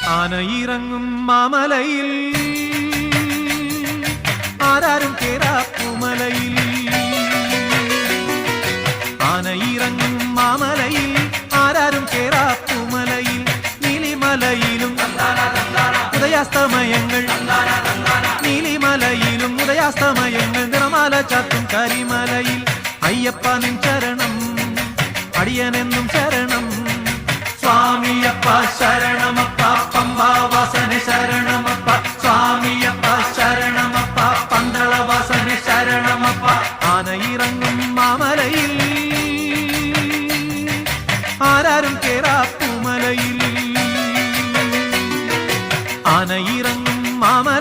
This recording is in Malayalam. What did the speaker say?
ആനയിറങ്ങും മാമലയിൽ ആരാരും കേറാപ്പുമലയിൽ. ആനയിറങ്ങും മാമലയിൽ ആരാരും കേറാപ്പുമലയിൽ. നീലിമലയിലും ഉദയാസ്തമയങ്ങൾ, നീലിമലയിലും ഉദയാസ്തമയങ്ങൾ. നിറമാല ചാത്തും കരിമലയിൽ. അയ്യപ്പ നിൻ ശരണം, അടിയനെന്നും ശരണം. സ്വാമിയപ്പ ശരണമപ്പ, പമ്പാവാസനെ ശരണമപ്പ. സ്വാമിയപ്പ ശരണമപ്പ, പന്തളവാസനെ ശരണമപ്പ. ആനയിറങ്ങും മാമലയിൽ ആരാരും കേറാപ്പുമലയിൽ. ആനയിറങ്ങും മാമ